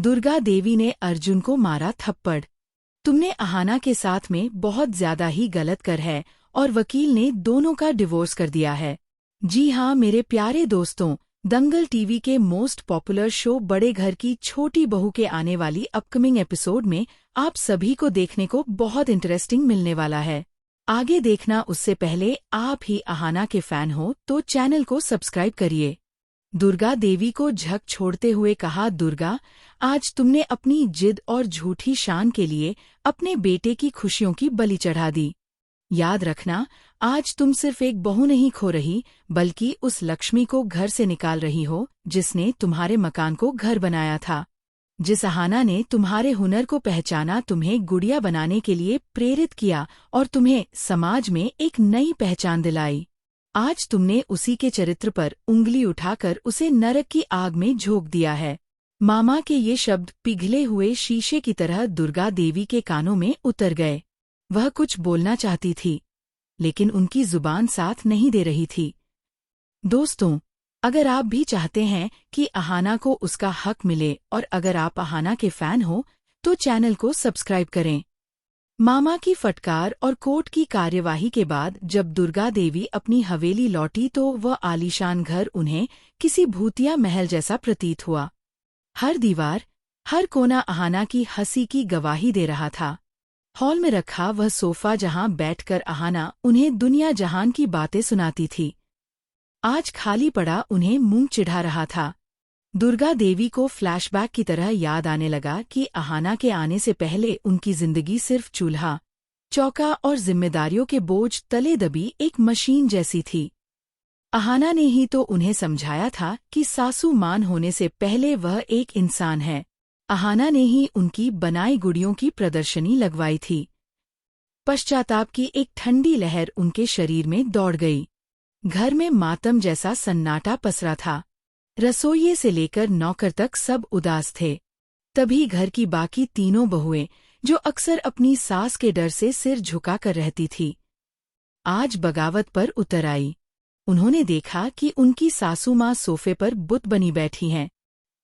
दुर्गा देवी ने अर्जुन को मारा थप्पड़। तुमने अहाना के साथ में बहुत ज्यादा ही गलत कर है और वकील ने दोनों का डिवोर्स कर दिया है। जी हाँ मेरे प्यारे दोस्तों, दंगल टीवी के मोस्ट पॉपुलर शो बड़े घर की छोटी बहू के आने वाली अपकमिंग एपिसोड में आप सभी को देखने को बहुत इंटरेस्टिंग मिलने वाला है। आगे देखना उससे पहले आप ही अहाना के फैन हो तो चैनल को सब्सक्राइब करिए। दुर्गा देवी को झक छोड़ते हुए कहा, दुर्गा, आज तुमने अपनी जिद और झूठी शान के लिए अपने बेटे की खुशियों की बलि चढ़ा दी। याद रखना, आज तुम सिर्फ एक बहू नहीं खो रही बल्कि उस लक्ष्मी को घर से निकाल रही हो जिसने तुम्हारे मकान को घर बनाया था। जिस अहाना ने तुम्हारे हुनर को पहचाना, तुम्हें गुड़िया बनाने के लिए प्रेरित किया और तुम्हें समाज में एक नई पहचान दिलाई। आज तुमने उसी के चरित्र पर उंगली उठाकर उसे नरक की आग में झोंक दिया है। मामा के ये शब्द पिघले हुए शीशे की तरह दुर्गा देवी के कानों में उतर गए। वह कुछ बोलना चाहती थी, लेकिन उनकी जुबान साथ नहीं दे रही थी। दोस्तों, अगर आप भी चाहते हैं कि अहाना को उसका हक मिले और अगर आप अहाना के फैन हो तो चैनल को सब्सक्राइब करें। मामा की फटकार और कोर्ट की कार्यवाही के बाद जब दुर्गा देवी अपनी हवेली लौटी तो वह आलीशान घर उन्हें किसी भूतिया महल जैसा प्रतीत हुआ। हर दीवार, हर कोना अहाना की हंसी की गवाही दे रहा था। हॉल में रखा वह सोफा जहां बैठकर अहाना उन्हें दुनिया जहान की बातें सुनाती थी, आज खाली पड़ा उन्हें मुंह चिढ़ा रहा था। दुर्गा देवी को फ्लैशबैक की तरह याद आने लगा कि अहाना के आने से पहले उनकी जिंदगी सिर्फ चूल्हा, चौका और जिम्मेदारियों के बोझ तले दबी एक मशीन जैसी थी। अहाना ने ही तो उन्हें समझाया था कि सासू मान होने से पहले वह एक इंसान है। अहाना ने ही उनकी बनाई गुड़ियों की प्रदर्शनी लगवाई थी। पश्चाताप की एक ठंडी लहर उनके शरीर में दौड़ गई। घर में मातम जैसा सन्नाटा पसरा था। रसोइये से लेकर नौकर तक सब उदास थे। तभी घर की बाकी तीनों बहुएं, जो अक्सर अपनी सास के डर से सिर झुकाकर रहती थी, आज बगावत पर उतर आई। उन्होंने देखा कि उनकी सासू माँ सोफे पर बुत बनी बैठी हैं।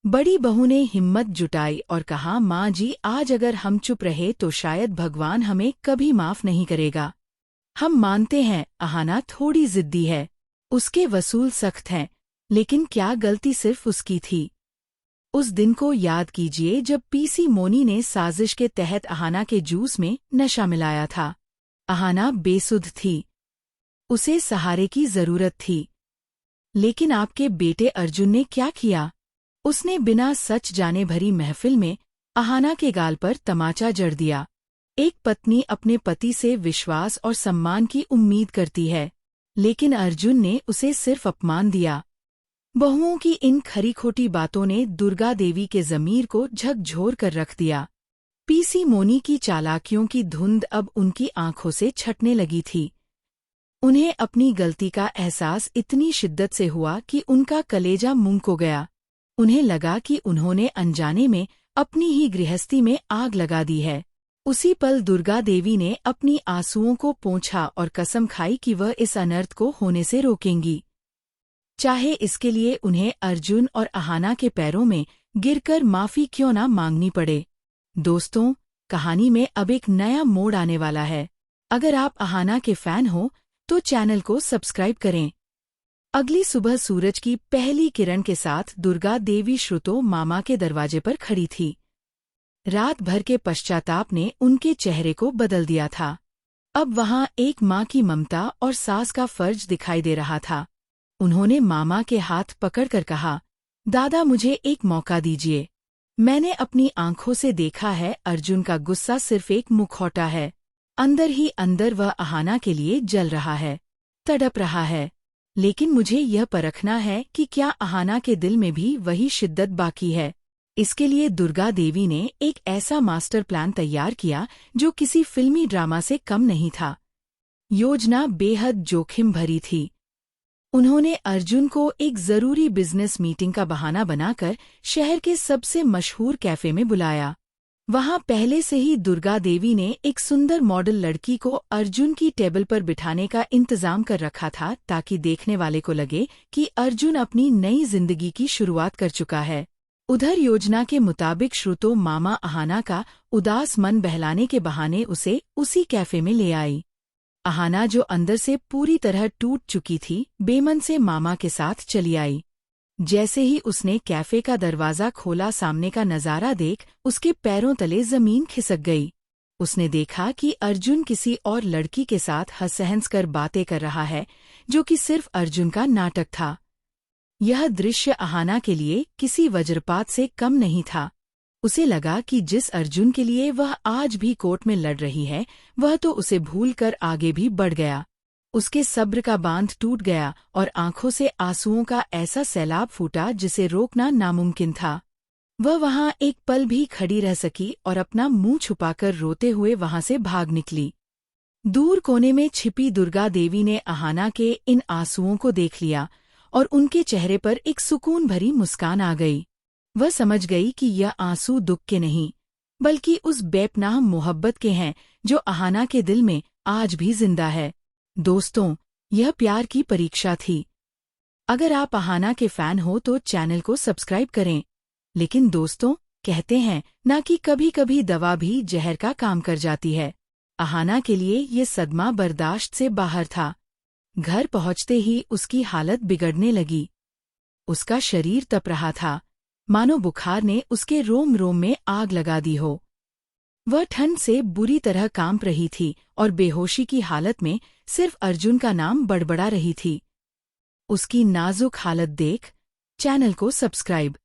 बड़ी बहू ने हिम्मत जुटाई और कहा, माँ जी, आज अगर हम चुप रहे तो शायद भगवान हमें कभी माफ नहीं करेगा। हम मानते हैं अहाना थोड़ी जिद्दी है, उसके वसूल सख्त हैं, लेकिन क्या गलती सिर्फ उसकी थी? उस दिन को याद कीजिए जब पीसी मोनी ने साजिश के तहत अहाना के जूस में नशा मिलाया था। अहाना बेसुध थी, उसे सहारे की जरूरत थी। लेकिन आपके बेटे अर्जुन ने क्या किया? उसने बिना सच जाने भरी महफिल में अहाना के गाल पर तमाचा जड़ दिया। एक पत्नी अपने पति से विश्वास और सम्मान की उम्मीद करती है, लेकिन अर्जुन ने उसे सिर्फ अपमान दिया। बहुओं की इन खरी खोटी बातों ने दुर्गा देवी के ज़मीर को झकझोर कर रख दिया। पीसी मोनी की चालाकियों की धुंध अब उनकी आंखों से छटने लगी थी। उन्हें अपनी गलती का एहसास इतनी शिद्दत से हुआ कि उनका कलेजा मुंह को गया। उन्हें लगा कि उन्होंने अनजाने में अपनी ही गृहस्थी में आग लगा दी है। उसी पल दुर्गा देवी ने अपनी आंसुओं को पोंछा और कसम खाई कि वह इस अनर्थ को होने से रोकेंगी, चाहे इसके लिए उन्हें अर्जुन और अहाना के पैरों में गिरकर माफी क्यों न मांगनी पड़े। दोस्तों, कहानी में अब एक नया मोड़ आने वाला है। अगर आप अहाना के फैन हो तो चैनल को सब्सक्राइब करें। अगली सुबह सूरज की पहली किरण के साथ दुर्गा देवी श्रुतो मामा के दरवाजे पर खड़ी थी। रात भर के पश्चाताप ने उनके चेहरे को बदल दिया था। अब वहां एक माँ की ममता और सास का फर्ज दिखाई दे रहा था। उन्होंने मामा के हाथ पकड़कर कहा, दादा, मुझे एक मौका दीजिए। मैंने अपनी आंखों से देखा है अर्जुन का गुस्सा सिर्फ एक मुखौटा है। अंदर ही अंदर वह अहाना के लिए जल रहा है, तड़प रहा है। लेकिन मुझे यह परखना है कि क्या अहाना के दिल में भी वही शिद्दत बाकी है। इसके लिए दुर्गा देवी ने एक ऐसा मास्टर प्लान तैयार किया जो किसी फिल्मी ड्रामा से कम नहीं था। योजना बेहद जोखिम भरी थी। उन्होंने अर्जुन को एक जरूरी बिजनेस मीटिंग का बहाना बनाकर शहर के सबसे मशहूर कैफे में बुलाया। वहां पहले से ही दुर्गा देवी ने एक सुंदर मॉडल लड़की को अर्जुन की टेबल पर बिठाने का इंतजाम कर रखा था ताकि देखने वाले को लगे कि अर्जुन अपनी नई जिंदगी की शुरुआत कर चुका है। उधर योजना के मुताबिक श्रुतो मामा अहाना का उदास मन बहलाने के बहाने उसे उसी कैफे में ले आई। अहाना जो अंदर से पूरी तरह टूट चुकी थी, बेमन से मामा के साथ चली आई। जैसे ही उसने कैफे का दरवाजा खोला, सामने का नजारा देख उसके पैरों तले जमीन खिसक गई। उसने देखा कि अर्जुन किसी और लड़की के साथ हंस-हंस कर बातें कर रहा है, जो कि सिर्फ अर्जुन का नाटक था। यह दृश्य अहाना के लिए किसी वज्रपात से कम नहीं था। उसे लगा कि जिस अर्जुन के लिए वह आज भी कोर्ट में लड़ रही है, वह तो उसे भूलकर आगे भी बढ़ गया। उसके सब्र का बांध टूट गया और आंखों से आंसुओं का ऐसा सैलाब फूटा जिसे रोकना नामुमकिन था। वह वहां एक पल भी खड़ी रह सकी और अपना मुंह छुपाकर रोते हुए वहां से भाग निकली। दूर कोने में छिपी दुर्गा देवी ने अहाना के इन आंसुओं को देख लिया और उनके चेहरे पर एक सुकून भरी मुस्कान आ गई। वह समझ गई कि यह आंसू दुख के नहीं, बल्कि उस बेपनाह मोहब्बत के हैं जो अहाना के दिल में आज भी जिंदा है। दोस्तों, यह प्यार की परीक्षा थी। अगर आप अहाना के फैन हो तो चैनल को सब्सक्राइब करें। लेकिन दोस्तों, कहते हैं ना कि कभी कभी दवा भी जहर का काम कर जाती है। अहाना के लिए ये सदमा बर्दाश्त से बाहर था। घर पहुंचते ही उसकी हालत बिगड़ने लगी। उसका शरीर तप रहा था, मानो बुखार ने उसके रोम रोम में आग लगा दी हो। वह ठंड से बुरी तरह कांप रही थी और बेहोशी की हालत में सिर्फ अर्जुन का नाम बड़बड़ा रही थी। उसकी नाजुक हालत देख चैनल को सब्सक्राइब